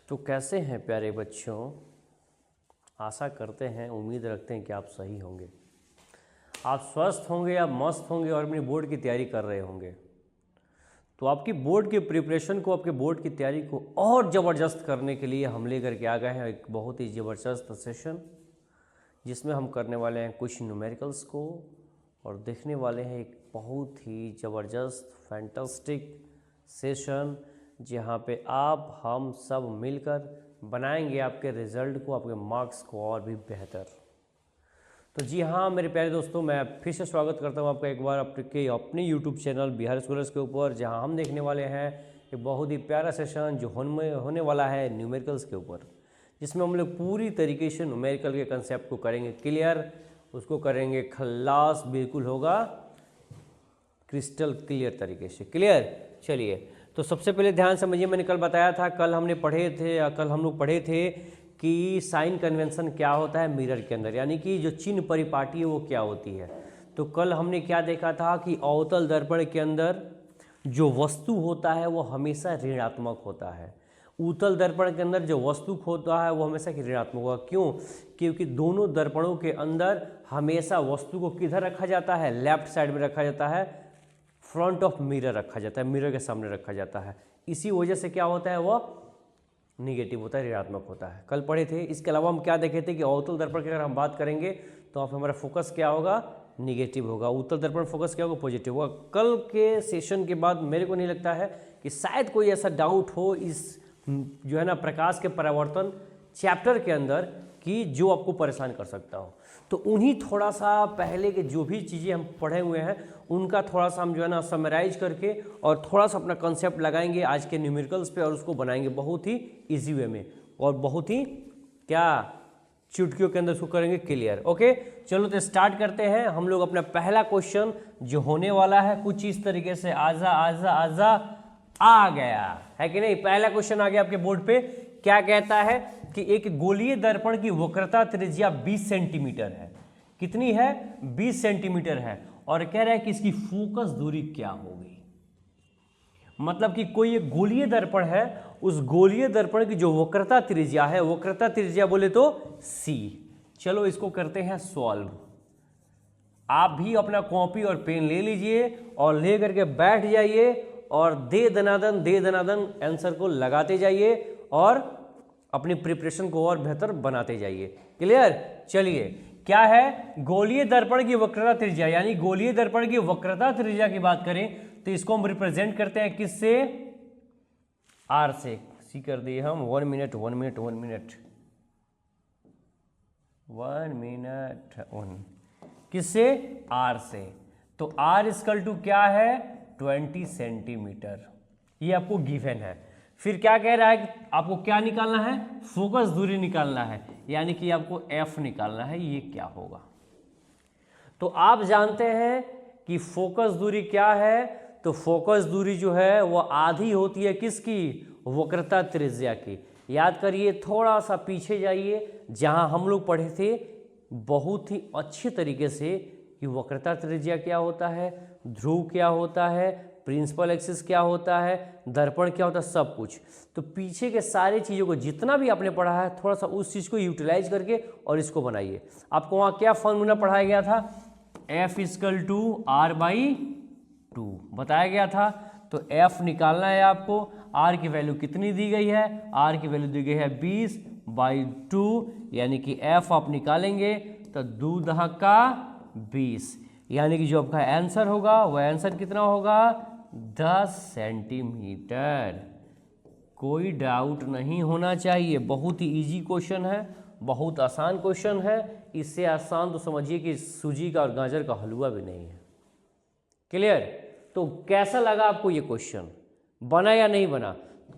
तो कैसे हैं प्यारे बच्चों। आशा करते हैं, उम्मीद रखते हैं कि आप सही होंगे, आप स्वस्थ होंगे, आप मस्त होंगे और अपनी बोर्ड की तैयारी कर रहे होंगे। तो आपकी बोर्ड की प्रिपरेशन को, आपके बोर्ड की तैयारी को और ज़बरदस्त करने के लिए हम लेकर के आ गए हैं एक बहुत ही ज़बरदस्त सेशन, जिसमें हम करने वाले हैं कुछ न्यूमेरिकल्स को और देखने वाले हैं एक बहुत ही ज़बरदस्त फैंटास्टिक सेशन, जहाँ पे आप हम सब मिलकर बनाएंगे आपके रिज़ल्ट को, आपके मार्क्स को और भी बेहतर। तो जी हाँ मेरे प्यारे दोस्तों, मैं फिर से स्वागत करता हूँ आपका एक बार आपके अपने यूट्यूब चैनल बिहार स्कॉलर्स के ऊपर, जहाँ हम देखने वाले हैं एक बहुत ही प्यारा सेशन जो होने वाला है न्यूमेरिकल्स के ऊपर, जिसमें हम लोग पूरी तरीके से न्यूमेरिकल के कंसेप्ट को करेंगे क्लियर, उसको करेंगे खल्लास, बिल्कुल होगा क्रिस्टल क्लियर तरीके से। क्लियर, चलिए तो सबसे पहले ध्यान समझिए, मैंने कल बताया था, कल हम लोग पढ़े थे कि साइन कन्वेंशन क्या होता है मिरर के अंदर, यानी कि जो चिन्ह परिपाटी है वो क्या होती है। तो कल हमने क्या देखा था कि अवतल दर्पण के अंदर जो वस्तु होता है वो हमेशा ऋणात्मक होता है, उत्तल दर्पण के अंदर जो वस्तु होता है वो हमेशा ऋणात्मक होगा। क्यों? क्योंकि दोनों दर्पणों के अंदर हमेशा वस्तु को किधर रखा जाता है, लेफ्ट साइड में रखा जाता है, फ्रंट ऑफ मिरर रखा जाता है, मिरर के सामने रखा जाता है। इसी वजह से क्या होता है, वो निगेटिव होता है, ऋणात्मक होता है, कल पढ़े थे। इसके अलावा हम क्या देखे थे कि अवतल दर्पण की अगर हम बात करेंगे तो आप हमारा फोकस क्या होगा, निगेटिव होगा, उत्तल दर्पण फोकस क्या होगा, पॉजिटिव होगा। कल के सेशन के बाद मेरे को नहीं लगता है कि शायद कोई ऐसा डाउट हो इस जो है ना प्रकाश के परावर्तन चैप्टर के अंदर कि जो आपको परेशान कर सकता हो। तो उन्हीं थोड़ा सा पहले के जो भी चीज़ें हम पढ़े हुए हैं उनका थोड़ा सा हम जो है ना समराइज करके और थोड़ा सा अपना कंसेप्ट लगाएंगे आज के न्यूमेरिकल्स पे और उसको बनाएंगे बहुत ही इजी वे में और बहुत ही क्या चुटकियों के अंदर उसको करेंगे क्लियर। ओके चलो तो स्टार्ट करते हैं। हम लोग अपना पहला क्वेश्चन जो होने वाला है कुछ इस तरीके से, आजा आजा आजा आ गया है कि नहीं। पहला क्वेश्चन आ गया आपके बोर्ड पे, क्या कहता है कि एक गोलीय दर्पण की वक्रता त्रिज्या 20 सेंटीमीटर है। कितनी है? 20 सेंटीमीटर है। और कह रहा है कि इसकी फोकस दूरी क्या होगी। मतलब कि कोई एक गोलीय दर्पण है, उस गोलीय दर्पण की जो वक्रता त्रिज्या है, वक्रता त्रिज्या बोले तो c। चलो इसको करते हैं सॉल्व। आप भी अपना कॉपी और पेन ले लीजिए और ले करके बैठ जाइए और दे दनादन आंसर को लगाते जाइए और अपनी प्रिपरेशन को और बेहतर बनाते जाइए। क्लियर, चलिए क्या है, गोलीय दर्पण की वक्रता त्रिज्या, यानी गोलीय दर्पण की वक्रता त्रिज्या की बात करें तो इसको हम रिप्रेजेंट करते हैं किससे, आर से। सी कर दिए हम, 1 मिनट किससे, आर से। तो आर इक्वल टू क्या है, 20 सेंटीमीटर, ये आपको गिवन है। फिर क्या कह रहा है कि आपको क्या निकालना है, फोकस दूरी निकालना है, यानी कि आपको एफ निकालना है। ये क्या होगा, तो आप जानते हैं कि फोकस दूरी क्या है। तो फोकस दूरी जो है वो आधी होती है किसकी, वक्रता त्रिज्या की। याद करिए, थोड़ा सा पीछे जाइए, जहां हम लोग पढ़े थे बहुत ही अच्छे तरीके से कि वक्रता त्रिज्या क्या होता है, ध्रुव क्या होता है, प्रिंसिपल एक्सिस क्या होता है, दर्पण क्या होता है, सब कुछ। तो पीछे के सारे चीज़ों को जितना भी आपने पढ़ा है थोड़ा सा उस चीज़ को यूटिलाइज करके और इसको बनाइए। आपको वहाँ क्या फॉर्मूला पढ़ाया गया था, F = R/2 बताया गया था। तो F निकालना है आपको। R की वैल्यू कितनी दी गई है, R की वैल्यू दी गई है 20/2, यानी कि F आप निकालेंगे तो 2 दहका 20, यानी कि जो आपका आंसर होगा वह आंसर कितना होगा, 10 सेंटीमीटर। कोई डाउट नहीं होना चाहिए, बहुत ही इजी क्वेश्चन है, बहुत आसान क्वेश्चन है। इससे आसान तो समझिए कि सूजी का और गाजर का हलवा भी नहीं है। क्लियर, तो कैसा लगा आपको ये क्वेश्चन, बना या नहीं बना?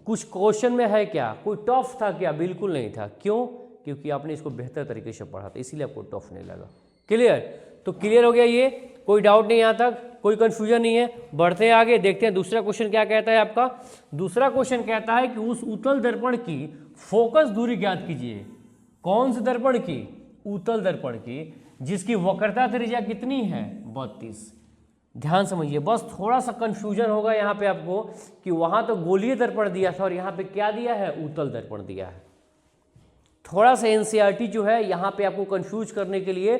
कुछ क्वेश्चन में है क्या, कोई टफ था क्या? बिल्कुल नहीं था। क्यों? क्योंकि आपने इसको बेहतर तरीके से पढ़ा था, इसीलिए आपको टफ नहीं लगा। क्लियर, तो क्लियर हो गया, ये कोई डाउट नहीं यहाँ तक, कोई कंफ्यूजन नहीं है। बढ़ते हैं आगे, देखते हैं दूसरा क्वेश्चन क्या कहता है आपका। दूसरा क्वेश्चन कहता है कि उस उत्तल दर्पण की फोकस दूरी ज्ञात कीजिए। कौन से दर्पण की? उत्तल दर्पण की, जिसकी वक्रता त्रिज्या कितनी है, 32। ध्यान समझिए, बस थोड़ा सा कंफ्यूजन होगा यहाँ पे आपको कि वहाँ तो गोलीय दर्पण दिया था और यहाँ पे क्या दिया है, उत्तल दर्पण दिया है। थोड़ा सा एनसीईआरटी जो है यहाँ पे आपको कंफ्यूज करने के लिए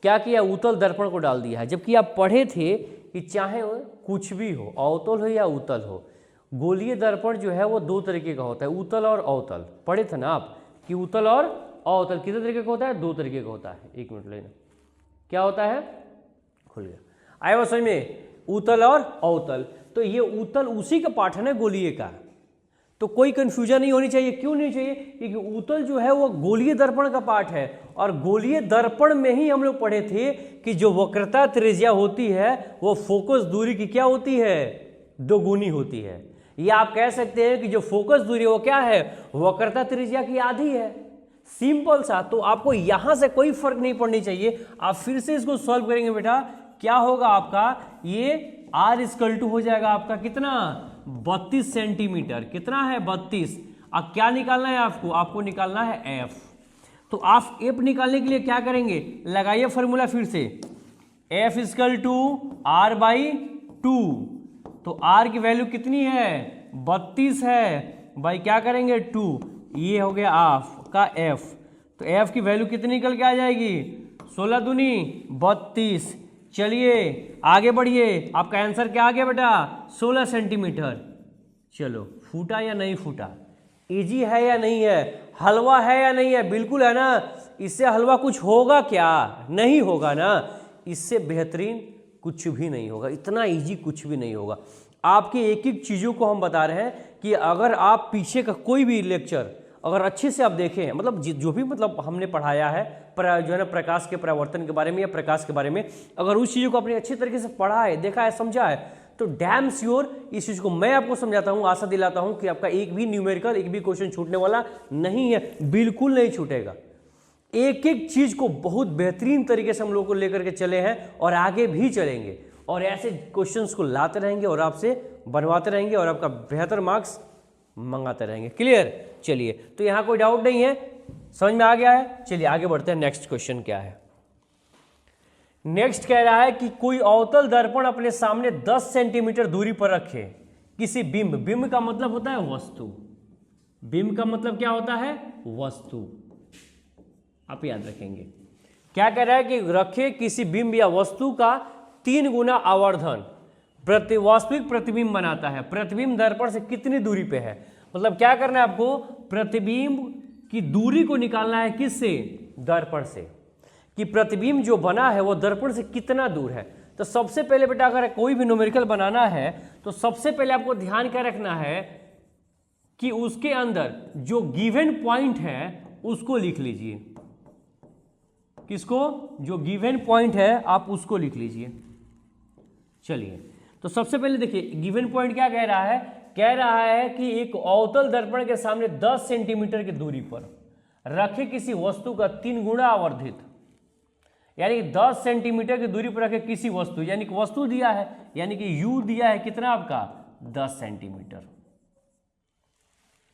क्या किया, उत्तल दर्पण को डाल दिया है, जबकि आप पढ़े थे कि चाहे कुछ भी हो, अवतल हो या उत्तल हो, गोलीय दर्पण जो है वो दो तरीके का होता है, उत्तल और अवतल। पढ़े थे ना आप कि उत्तल और अवतल कितने तरीके का होता है, दो तरीके का होता है। एक मिनट लेना, क्या होता है, खुल गया, आया वो समझ में, उत्तल और अवतल। तो ये उत्तल उसी का पाठ है ना गोलीय का, तो कोई कंफ्यूजन नहीं होनी चाहिए। क्यों नहीं चाहिए, क्योंकि उत्तल जो है वो गोलीय दर्पण का पाठ है, और गोलीय दर्पण में ही हम लोग पढ़े थे कि जो वक्रता त्रिज्या होती है वो फोकस दूरी की क्या होती है, दोगुनी होती है। या आप कह सकते हैं कि जो फोकस दूरी वो क्या है, वक्रता त्रिज्या की आधी है। सिंपल सा, तो आपको यहां से कोई फर्क नहीं पड़नी चाहिए। आप फिर से इसको सॉल्व करेंगे बेटा, क्या होगा आपका, ये R इक्वल टू हो जाएगा आपका कितना, 32 सेंटीमीटर। कितना है, 32। अब क्या निकालना है आपको, आपको निकालना है F। तो आप F निकालने के लिए क्या करेंगे, लगाइए फॉर्मूला फिर से, F इक्वल टू R/2। तो R की वैल्यू कितनी है, 32 है, भाई क्या करेंगे 2, ये हो गया आपका F। तो F की वैल्यू कितनी निकल के आ जाएगी, 16 दूनी 32। चलिए आगे बढ़िए, आपका आंसर क्या आ गया बेटा, 16 सेंटीमीटर। चलो फूटा या नहीं फूटा, इजी है या नहीं है, हलवा है या नहीं है, बिल्कुल है ना। इससे हलवा कुछ होगा क्या, नहीं होगा ना। इससे बेहतरीन कुछ भी नहीं होगा, इतना इजी कुछ भी नहीं होगा। आपकी एक एक चीज़ों को हम बता रहे हैं कि अगर आप पीछे का कोई भी लेक्चर अगर अच्छे से आप देखें, मतलब जो भी मतलब हमने पढ़ाया है जो है ना प्रकाश के परावर्तन के बारे में या प्रकाश के बारे में, अगर उस चीज़ों को आपने अच्छी तरीके से पढ़ा है, देखा है, समझा है, तो डैम श्योर इस चीज़ को मैं आपको समझाता हूँ, आशा दिलाता हूँ कि आपका एक भी न्यूमेरिकल, एक भी क्वेश्चन छूटने वाला नहीं है, बिल्कुल नहीं छूटेगा। एक एक चीज़ को बहुत बेहतरीन तरीके से हम लोग को लेकर के चले हैं और आगे भी चलेंगे, और ऐसे क्वेश्चंस को लाते रहेंगे और आपसे बनवाते रहेंगे और आपका बेहतर मार्क्स मंगाते रहेंगे। क्लियर, चलिए, तो यहाँ कोई डाउट नहीं है, समझ में आ गया है। चलिए आगे बढ़ते हैं, नेक्स्ट क्वेश्चन क्या है। नेक्स्ट कह रहा है कि कोई अवतल दर्पण अपने सामने 10 सेंटीमीटर दूरी पर रखे किसी बिंब, बिंब का मतलब होता है वस्तु, बिंब का मतलब क्या होता है, वस्तु, आप याद रखेंगे। क्या कह रहा है कि रखे किसी बिंब या वस्तु का 3 गुना आवर्धन वास्तविक प्रतिबिंब बनाता है। प्रतिबिंब दर्पण से कितनी दूरी पे है, मतलब क्या करना है आपको, प्रतिबिंब की दूरी को निकालना है, किससे, दर्पण से, कि प्रतिबिंब जो बना है वो दर्पण से कितना दूर है। तो सबसे पहले बेटा अगर कोई भी न्यूमेरिकल बनाना है तो सबसे पहले आपको ध्यान क्या रखना है कि उसके अंदर जो गिवन पॉइंट है उसको लिख लीजिए। किसको, जो गिवन पॉइंट है आप उसको लिख लीजिए। चलिए, तो सबसे पहले देखिए गिवन पॉइंट क्या कह रहा है, कह रहा है कि एक अवतल दर्पण के सामने 10 सेंटीमीटर की दूरी पर रखे किसी वस्तु का 3 गुना आवर्धित, यानी 10 सेंटीमीटर की दूरी पर रखे किसी वस्तु, यानी कि वस्तु दिया है, यानी कि U दिया है कितना आपका, 10 सेंटीमीटर।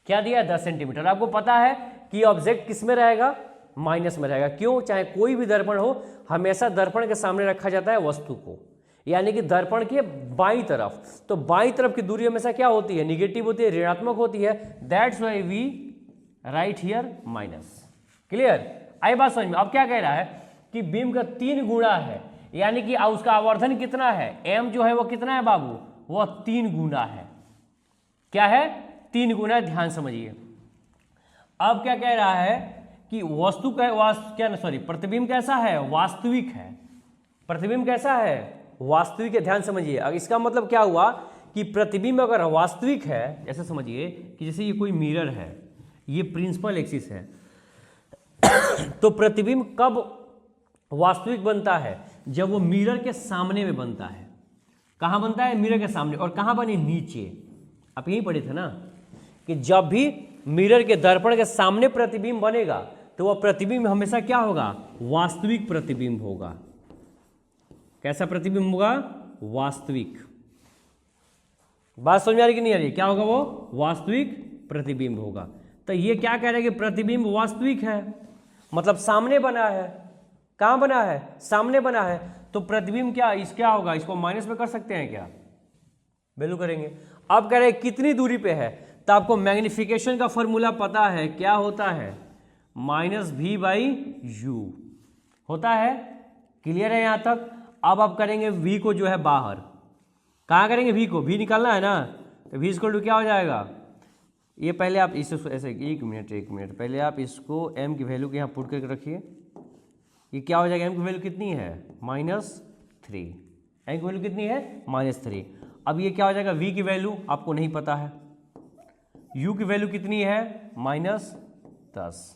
क्या दिया है, 10 सेंटीमीटर। आपको पता है कि ऑब्जेक्ट किस में रहेगा, माइनस में रहेगा। क्यों, चाहे कोई भी दर्पण हो, हमेशा दर्पण के सामने रखा जाता है वस्तु को, यानी कि दर्पण के बाईं तरफ। तो बाईं तरफ की दूरी हमेशा क्या होती है, निगेटिव होती है, ऋणात्मक होती है। That's why we write here minus. Clear, आई बात समझ में। अब क्या कह रहा है कि बिंब का 3 गुना है, यानी कि उसका आवर्धन कितना है, m जो है वो कितना है बाबू, वो 3 गुना है। क्या है, 3 गुना। ध्यान समझिए। अब क्या कह रहा है कि वस्तु का प्रतिबिंब कैसा है, वास्तविक है। प्रतिबिंब कैसा है, वास्तविक है। ध्यान समझिए। अब इसका मतलब क्या हुआ कि प्रतिबिंब अगर वास्तविक है, ऐसे समझिए कि जैसे ये कोई मिरर है, ये प्रिंसिपल एक्सिस है, तो प्रतिबिंब कब वास्तविक बनता है, जब वो मिरर के सामने में बनता है। कहाँ बनता है, मिरर के सामने। और कहाँ बने, नीचे। आप यही पढ़े थे ना कि जब भी मिरर के दर्पण के सामने प्रतिबिंब बनेगा तो वह प्रतिबिंब हमेशा क्या होगा, वास्तविक प्रतिबिंब होगा। कैसा प्रतिबिंब होगा, वास्तविक। बात समझ में आ रही कि नहीं आ रही, क्या होगा वो, वास्तविक प्रतिबिंब होगा। तो ये क्या कह रहे हैं कि प्रतिबिंब वास्तविक है, मतलब सामने बना है। कहाँ बना है, सामने बना है। तो प्रतिबिंब क्या होगा, इसको माइनस में कर सकते हैं क्या, वैल्यू करेंगे। अब कह रहे हैं कितनी दूरी पे है, तो आपको मैग्निफिकेशन का फॉर्मूला पता है, क्या होता है, -v/u होता है। क्लियर है यहाँ तक। अब आप करेंगे v को जो है बाहर, कहाँ करेंगे v को, v निकालना है ना, तो v इक्वल टू क्या हो जाएगा, ये पहले आप इसे ऐसे एक मिनट पहले आप इसको m की वैल्यू के यहाँ पुट करके रखिए। ये क्या हो जाएगा, m की वैल्यू कितनी है, -3, m की वैल्यू कितनी है, -3। अब ये क्या हो जाएगा, v की वैल्यू आपको नहीं पता है, u की वैल्यू कितनी है, -10।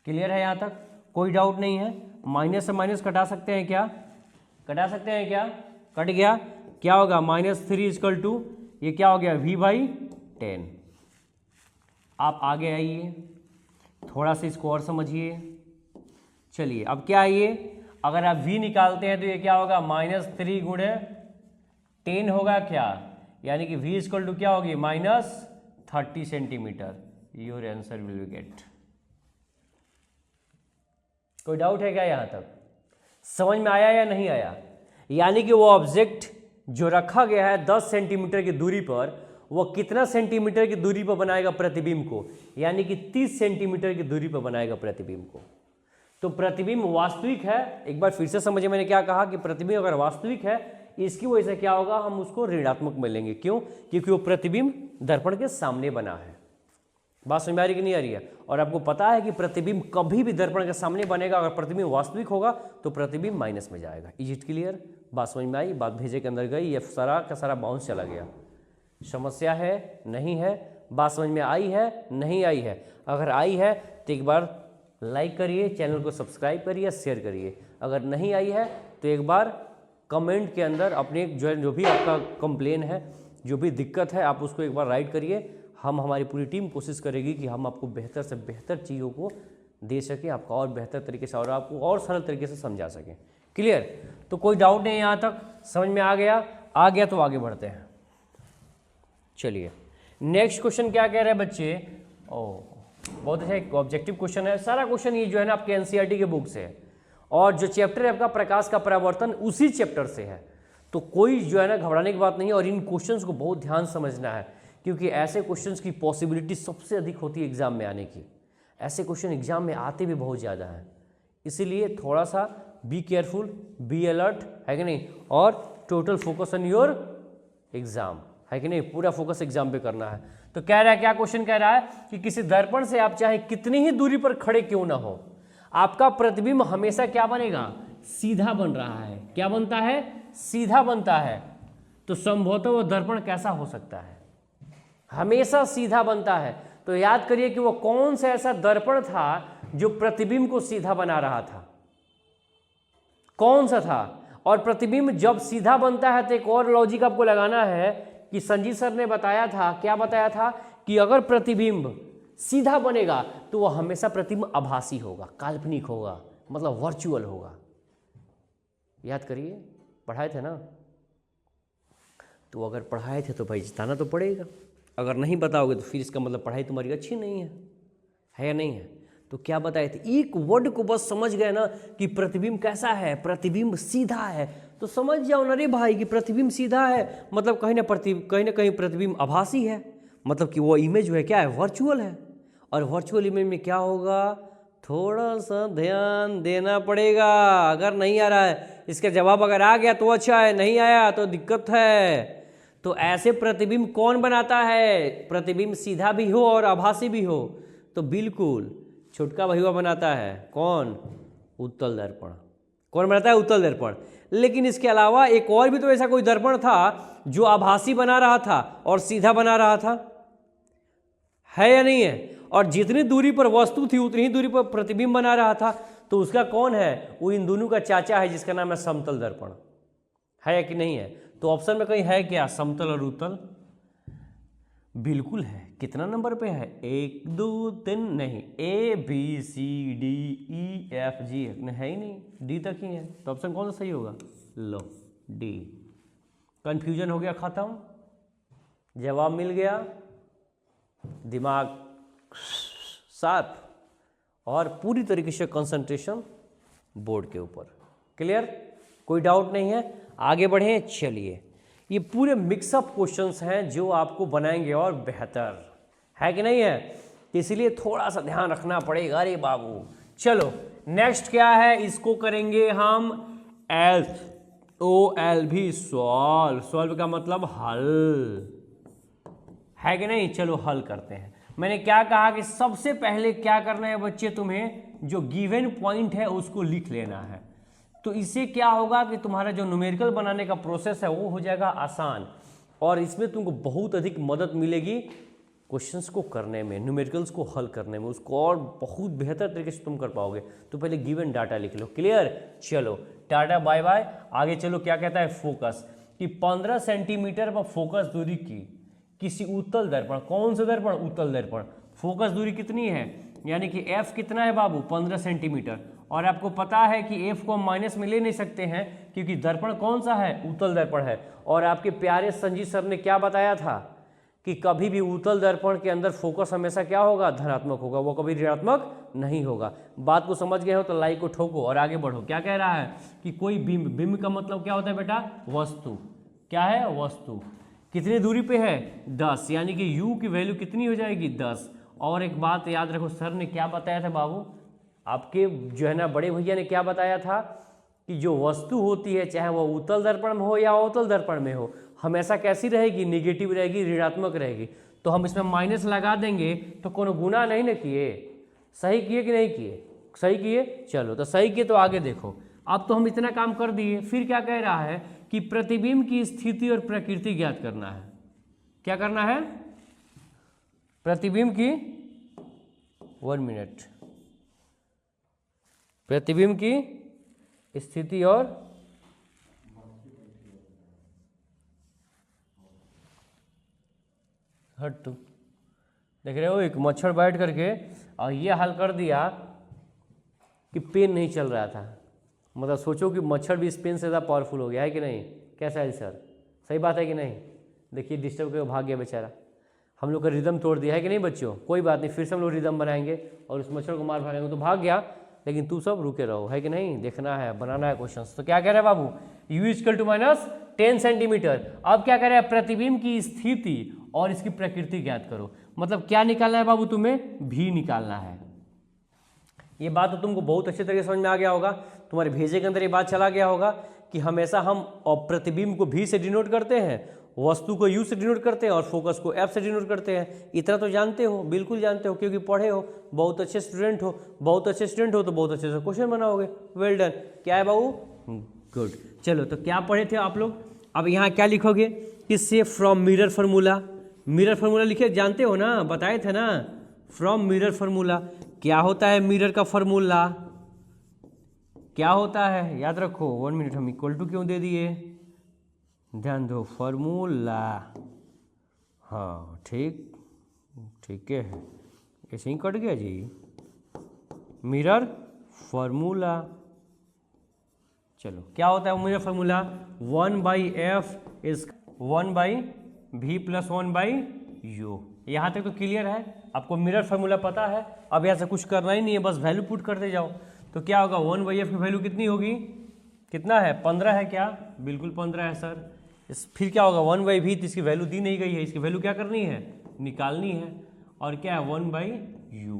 क्लियर है यहाँ तक, कोई डाउट नहीं है। माइनस से माइनस कटा सकते हैं क्या, कटा सकते हैं क्या, कट गया, क्या होगा, -3 इक्वल टू ये क्या हो गया, v/10। आप आगे आइए, थोड़ा सा इसको और समझिए। चलिए अब क्या है ये, अगर आप v निकालते हैं तो ये क्या होगा, -3 गुणे 10 होगा क्या, यानी कि v इक्वल टू क्या होगी, -30 centimetre. Your answer will be get. कोई डाउट है क्या यहाँ तक, समझ में आया या नहीं आया। यानी कि वो ऑब्जेक्ट जो रखा गया है 10 सेंटीमीटर की दूरी पर, वो कितना सेंटीमीटर की दूरी पर बनाएगा प्रतिबिंब को, यानी कि 30 सेंटीमीटर की दूरी पर बनाएगा प्रतिबिंब को। तो प्रतिबिंब वास्तविक है, एक बार फिर से समझिए मैंने क्या कहा कि प्रतिबिंब अगर वास्तविक है, इसकी वजह से क्या होगा, हम उसको ऋणात्मक में लेंगे। क्यों, क्योंकि वो प्रतिबिंब दर्पण के सामने बना है। बात समझ में आ रही कि नहीं आ रही है। और आपको पता है कि प्रतिबिंब कभी भी दर्पण के सामने बनेगा, अगर प्रतिबिंब वास्तविक होगा तो प्रतिबिंब माइनस में जाएगा। इज इट क्लियर, बात समझ में आई, बात भेजे के अंदर गई, ये सारा का सारा बाउंस चला गया। समस्या है, नहीं है, बात समझ में आई है, नहीं आई है। अगर आई है तो एक बार लाइक करिए, चैनल को सब्सक्राइब करिए, शेयर करिए। अगर नहीं आई है तो एक बार कमेंट के अंदर अपने जो भी आपका कंप्लेन है, जो भी दिक्कत है, आप उसको एक बार राइट करिए। हम हमारी पूरी टीम कोशिश करेगी कि हम आपको बेहतर से बेहतर चीज़ों को दे सकें, आपका और बेहतर तरीके से और आपको और सरल तरीके से समझा सकें। क्लियर, तो कोई डाउट नहीं, यहाँ तक समझ में आ गया तो आगे बढ़ते हैं। चलिए नेक्स्ट क्वेश्चन क्या कह रहे हैं बच्चे। बहुत अच्छा एक ऑब्जेक्टिव क्वेश्चन है। सारा क्वेश्चन ये जो है ना आपके एनसीईआरटी के बुक से है, और जो चैप्टर है आपका प्रकाश का परावर्तन उसी चैप्टर से है। तो कोई जो है ना घबराने की बात नहीं है, और इन क्वेश्चंस को बहुत ध्यान समझना है, क्योंकि ऐसे क्वेश्चंस की पॉसिबिलिटी सबसे अधिक होती है एग्जाम में आने की। ऐसे क्वेश्चन एग्जाम में आते भी बहुत ज़्यादा हैं, इसीलिए थोड़ा सा बी केयरफुल, बी अलर्ट, है कि नहीं, और total focus on your exam, है कि नहीं, पूरा फोकस एग्जाम पे करना है। तो कह रहा है, क्या क्वेश्चन कह रहा है कि किसी दर्पण से आप चाहे कितनी ही दूरी पर खड़े क्यों ना हो, आपका प्रतिबिंब हमेशा क्या बनेगा, सीधा बन रहा है। क्या बनता है, सीधा बनता है। तो संभवतः वो दर्पण कैसा हो सकता है, हमेशा सीधा बनता है। तो याद करिए कि वो कौन सा ऐसा दर्पण था जो प्रतिबिंब को सीधा बना रहा था, कौन सा था। और प्रतिबिंब जब सीधा बनता है तो एक और लॉजिक आपको लगाना है कि संजीव सर ने बताया था, क्या बताया था, कि अगर प्रतिबिंब सीधा बनेगा तो वह हमेशा प्रतिबिंब आभासी होगा, काल्पनिक होगा, मतलब वर्चुअल होगा। याद करिए, पढ़ाए थे ना। तो अगर पढ़ाए थे तो भाई जिताना तो पड़ेगा, अगर नहीं बताओगे तो फिर इसका मतलब पढ़ाई तुम्हारी अच्छी नहीं है या नहीं है। तो क्या बताए थे, एक वर्ड को बस समझ गए ना कि प्रतिबिंब कैसा है, प्रतिबिंब सीधा है, तो समझ जाओ ना रे भाई कि प्रतिबिंब सीधा है, मतलब कहीं ना कहीं प्रतिबिंब आभासी है, मतलब कि वो इमेज जो है क्या है, वर्चुअल है। और वर्चुअल इमेज में क्या होगा, थोड़ा सा ध्यान देना पड़ेगा। अगर नहीं आ रहा है, इसका जवाब अगर आ गया तो अच्छा है, नहीं आया तो दिक्कत है। तो ऐसे प्रतिबिंब कौन बनाता है, प्रतिबिंब सीधा भी हो और आभासी भी हो, तो बिल्कुल छोटका भैया बनाता है। कौन, उत्तल दर्पण। कौन बनाता है, उत्तल दर्पण। लेकिन इसके अलावा एक और भी तो ऐसा कोई दर्पण था जो आभासी बना रहा था और सीधा बना रहा था, है या नहीं है। और जितनी दूरी पर वस्तु थी उतनी ही दूरी पर प्रतिबिंब बना रहा था। तो उसका कौन है, वो इन दोनों का चाचा है, जिसका नाम है समतल दर्पण। है या कि नहीं है। तो ऑप्शन में कहीं है क्या, समतल और उत्तल, बिल्कुल है। कितना नंबर पे है, 1 2 3 नहीं, A B C D E F G है ही नहीं, डी तक ही है। तो ऑप्शन कौन सा सही होगा, लो डी। कंफ्यूजन हो गया, खत्म, जवाब मिल गया, दिमाग साफ और पूरी तरीके से कंसंट्रेशन बोर्ड के ऊपर। क्लियर, कोई डाउट नहीं है, आगे बढ़ें। चलिए, ये पूरे मिक्सअप क्वेश्चंस हैं जो आपको बनाएंगे और बेहतर, है कि नहीं है? तो इसलिए थोड़ा सा ध्यान रखना पड़ेगा रे बाबू। चलो नेक्स्ट क्या है, इसको करेंगे हम SOLV, सॉल्व। सॉल्व का मतलब हल, है कि नहीं? चलो हल करते हैं। मैंने क्या कहा कि सबसे पहले क्या करना है बच्चे, तुम्हें जो गिवन पॉइंट है उसको लिख लेना है। तो इससे क्या होगा कि तुम्हारा जो न्यूमेरिकल बनाने का प्रोसेस है वो हो जाएगा आसान, और इसमें तुमको बहुत अधिक मदद मिलेगी क्वेश्चंस को करने में, न्यूमेरिकल्स को हल करने में, उसको और बहुत बेहतर तरीके से तुम कर पाओगे। तो पहले गिवन डाटा लिख लो। क्लियर? चलो टाटा बाय बाय। आगे चलो, क्या कहता है फोकस, कि 15 सेंटीमीटर पर फोकस दूरी की किसी उत्तल दर्पण, कौन सा दर्पण? उत्तल दर्पण। फोकस दूरी कितनी है, यानी कि f कितना है बाबू? 15 सेंटीमीटर। और आपको पता है कि f को हम माइनस में ले नहीं सकते हैं क्योंकि दर्पण कौन सा है? उत्तल दर्पण है। और आपके प्यारे संजीत सर ने क्या बताया था कि कभी भी उत्तल दर्पण के अंदर फोकस हमेशा क्या होगा? धनात्मक होगा, वो कभी ऋणात्मक नहीं होगा। बात को समझ गए हो तो लाइक को ठोको और आगे बढ़ो। क्या कह रहा है कि कोई बिंब, बिंब का मतलब क्या होता है बेटा? वस्तु। क्या है? वस्तु। कितनी दूरी पे है? 10, यानी कि u की वैल्यू कितनी हो जाएगी? 10। और एक बात याद रखो, सर ने क्या बताया था बाबू, आपके जो है ना बड़े भैया ने क्या बताया था कि जो वस्तु होती है, चाहे वो उत्तल दर्पण में हो या अवतल दर्पण में हो, हमेशा कैसी रहेगी? निगेटिव रहेगी, ऋणात्मक रहेगी। तो हम इसमें माइनस लगा देंगे तो कोनो गुना नहीं ना किए, सही किए कि नहीं किए? सही किए। चलो तो सही किए तो आगे देखो। अब तो हम इतना काम कर दिए, फिर क्या कह रहा है कि प्रतिबिंब की स्थिति और प्रकृति ज्ञात करना है। क्या करना है? प्रतिबिंब की 1 मिनट, प्रतिबिंब की स्थिति और हट तू देख रहे हो, एक मच्छर बैठ करके और ये हाल कर दिया कि पेन नहीं चल रहा था। मतलब सोचो कि मच्छर भी इस पेन से ज़्यादा पावरफुल हो गया है कि नहीं? कैसा है सर? सही बात है कि नहीं? देखिए डिस्टर्ब करके भाग गया बेचारा, हम लोग का रिदम तोड़ दिया है कि नहीं बच्चों? कोई बात नहीं, फिर से हम लोग रिदम बनाएंगे और उस मच्छर को मार भागेंगे। तो भाग गया, लेकिन तू सब रुके रहो, है कि नहीं? देखना है, बनाना है क्वेश्चन। तो क्या कह रहा है बाबू? u = -10 centimetre. अब क्या कह रहा है? प्रतिबिंब की स्थिति और इसकी प्रकृति ज्ञात करो। मतलब क्या निकालना है बाबू? तुम्हें भी निकालना है। ये बात तो तुमको बहुत अच्छे तरीके से समझ में आ गया होगा, तुम्हारे भेजे के अंदर ये बात चला गया होगा कि हमेशा हम प्रतिबिंब को भी से डिनोट करते हैं, वस्तु को u से डिनोट करते हैं और फोकस को f से डिनोट करते हैं। इतना तो जानते हो, बिल्कुल जानते हो, क्योंकि पढ़े हो, बहुत अच्छे स्टूडेंट हो। बहुत अच्छे स्टूडेंट हो तो बहुत अच्छे से क्वेश्चन बनाओगे। Well done. क्या है बाबू? गुड। चलो तो क्या पढ़े थे आप लोग? अब यहाँ क्या लिखोगे? किससे? From mirror formula. Mirror formula लिखे, जानते हो ना, बताए थे ना, फ्रॉम मिरर फार्मूला। क्या होता है मिरर का फार्मूला? क्या होता है याद रखो। 1 मिनट, हम इक्वल टू क्यों दे दिए? ध्यान दो, फार्मूला। हाँ ठीक है, ऐसे ही कट गया जी। मिरर फार्मूला, चलो क्या होता है mirror formula? 1/f is 1/v + 1/u। यहाँ तक तो क्लियर है, आपको मिरर फार्मूला पता है। अब यहाँ से कुछ करना ही नहीं है, बस वैल्यू पुट करते जाओ। तो क्या होगा? 1/f की वैल्यू कितनी होगी? कितना है? 15 है क्या? बिल्कुल 15 है सर। फिर क्या होगा? 1/v, तो इसकी वैल्यू दी नहीं गई है, इसकी वैल्यू क्या करनी है? निकालनी है। और क्या है? 1/u।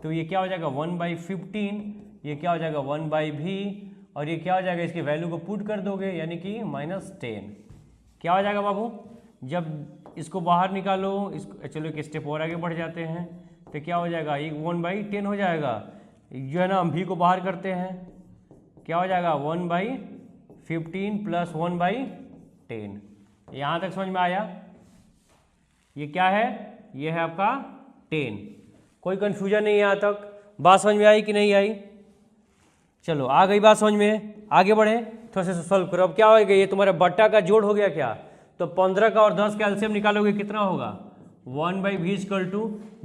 तो ये क्या हो जाएगा? 1/15। ये क्या हो जाएगा? 1/v। और ये क्या हो जाएगा? इसकी वैल्यू को पुट कर दोगे, यानी कि -10। क्या हो जाएगा बाबू? जब इसको बाहर निकालो, इसको चलो एक स्टेप और आगे बढ़ जाते हैं, तो क्या हो जाएगा? ये 1/10 हो जाएगा। जो है ना, हम v को बाहर करते हैं, क्या हो जाएगा? 1/15 + 1/10। यहाँ तक समझ में आया? ये क्या है? ये है आपका 10। कोई कन्फ्यूजन नहीं है यहाँ तक? बात समझ में आई कि नहीं आई? चलो आ गई बात समझ में, आगे बढ़े, थोड़ा सा सॉल्व करो। अब क्या होगा? ये तुम्हारा बट्टा का जोड़ हो गया क्या? तो 15 का और 10 का एलसीएम निकालोगे, कितना होगा? 1/v =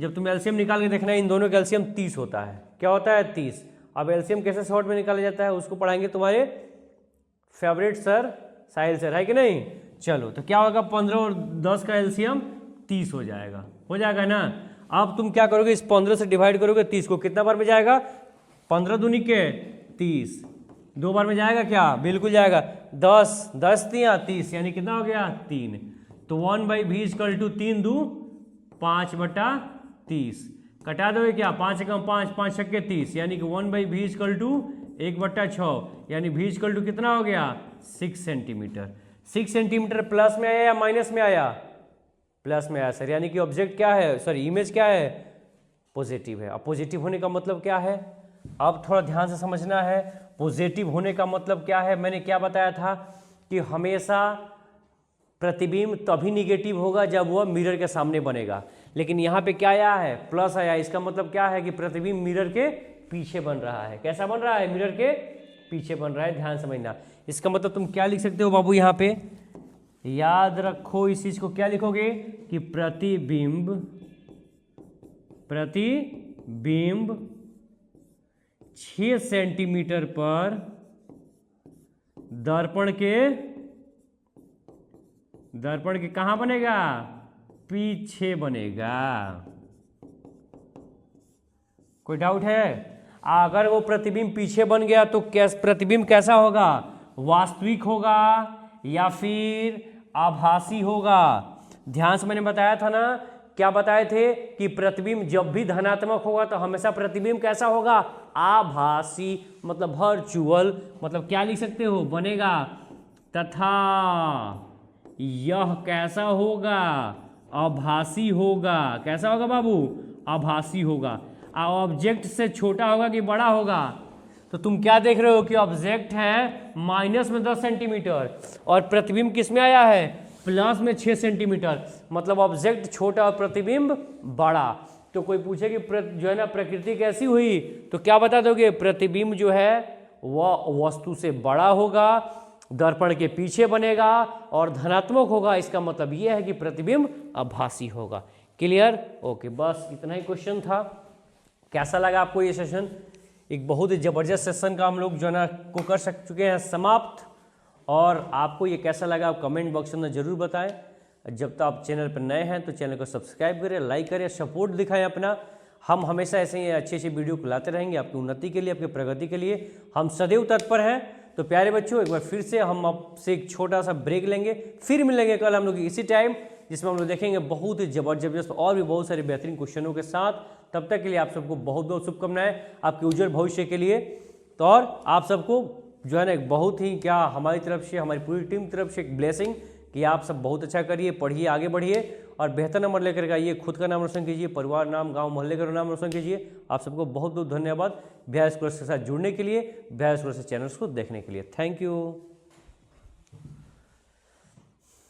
जब तुम एलसीएम निकाल के देखना, इन दोनों का एलसीएम 30 होता है। क्या होता है? 30। अब एलसीएम कैसे शॉर्ट में निकाला जाता है उसको पढ़ाएंगे तुम्हारे फेवरेट सर साहिल सर, है कि नहीं? चलो तो क्या होगा? 15 और 10 का एलसीएम 30 हो जाएगा ना। अब तुम क्या करोगे? इस 15 से डिवाइड करोगे 30 को, कितना बार में जाएगा? 15 दूनी के 30, 2 बार में जाएगा क्या? बिल्कुल जाएगा। 10 10 3 30, यानी कितना हो गया? 3। तो 1/v = 3 दूँ 5/30, कटा दोगे क्या? 5 कम 5, 5 छक्के 30, यानी कि 1/v = 1/6, यानी v = कितना हो गया? 6 सेंटीमीटर। 6 सेंटीमीटर प्लस में आया या माइनस में आया? प्लस में आया सर, यानी कि ऑब्जेक्ट क्या है, सॉरी इमेज क्या है? पॉजिटिव है। अब पॉजिटिव होने का मतलब क्या है? अब थोड़ा ध्यान से समझना है। पॉजिटिव होने का मतलब क्या है? मैंने क्या बताया था कि हमेशा प्रतिबिंब तभी निगेटिव होगा जब वह मिरर के सामने बनेगा, लेकिन यहाँ पे क्या आया है? प्लस आया। इसका मतलब क्या है कि प्रतिबिंब मिरर के पीछे बन रहा है। कैसा बन रहा है? मिरर के पीछे बन रहा है। ध्यान समझना। इसका मतलब तुम क्या लिख सकते हो बाबू? यहाँ पे याद रखो इस चीज को, क्या लिखोगे कि प्रतिबिंब 6 सेंटीमीटर पर दर्पण के कहाँ बनेगा? पीछे बनेगा। कोई डाउट है? अगर वो प्रतिबिंब पीछे बन गया तो प्रतिबिंब कैसा होगा? वास्तविक होगा या फिर आभासी होगा? ध्यान से मैंने बताया था ना, क्या बताए थे कि प्रतिबिंब जब भी धनात्मक होगा तो हमेशा प्रतिबिंब कैसा होगा? आभासी, मतलब वर्चुअल। मतलब क्या लिख सकते हो? बनेगा तथा यह कैसा होगा? आभासी होगा। कैसा होगा बाबू? आभासी होगा। ऑब्जेक्ट से छोटा होगा कि बड़ा होगा? तो तुम क्या देख रहे हो कि ऑब्जेक्ट है -10 सेंटीमीटर और प्रतिबिंब किस में आया है? प्लस में 6 सेंटीमीटर। मतलब ऑब्जेक्ट छोटा और प्रतिबिंब बड़ा। तो कोई पूछे कि जो है ना प्रकृति कैसी हुई, तो क्या बता दोगे? प्रतिबिंब जो है वह वस्तु से बड़ा होगा, दर्पण के पीछे बनेगा और धनात्मक होगा। इसका मतलब यह है कि प्रतिबिंब आभासी होगा। क्लियर? ओके, बस इतना ही क्वेश्चन था। कैसा लगा आपको ये सेशन? एक बहुत ही ज़बरदस्त सेशन का हम लोग जो है ना को कर चुके हैं समाप्त। और आपको ये कैसा लगा आप कमेंट बॉक्स में ज़रूर बताएं। जब तक आप चैनल पर नए हैं तो चैनल को सब्सक्राइब करें, लाइक करें, सपोर्ट दिखाएं अपना। हम हमेशा ऐसे ही अच्छी वीडियो को लाते रहेंगे आपकी उन्नति के लिए, आपकी प्रगति के लिए। हम सदैव तत्पर हैं। तो प्यारे बच्चों, एक बार फिर से हम आपसे एक छोटा सा ब्रेक लेंगे, फिर मिलेंगे कल हम लोग इसी टाइम, जिसमें हम लोग देखेंगे बहुत ही जबरदस्त और भी बहुत सारे बेहतरीन क्वेश्चनों के साथ। तब तक के लिए आप सबको बहुत बहुत शुभकामनाएं आपके उज्जवल भविष्य के लिए। तो और आप सबको जो है ना एक बहुत ही क्या हमारी तरफ से, हमारी पूरी टीम की तरफ से एक ब्लेसिंग कि आप सब बहुत अच्छा करिए, पढ़िए, आगे बढ़िए और बेहतर नंबर लेकर आइए। खुद का नाम रोशन कीजिए, परिवार नाम, गांव मोहल्ले का नाम रोशन कीजिए। आप सबको बहुत बहुत धन्यवाद बिहार स्कॉलर्स के साथ जुड़ने के लिए, बिहार स्कॉलर्स चैनल्स को देखने के लिए। Thank you.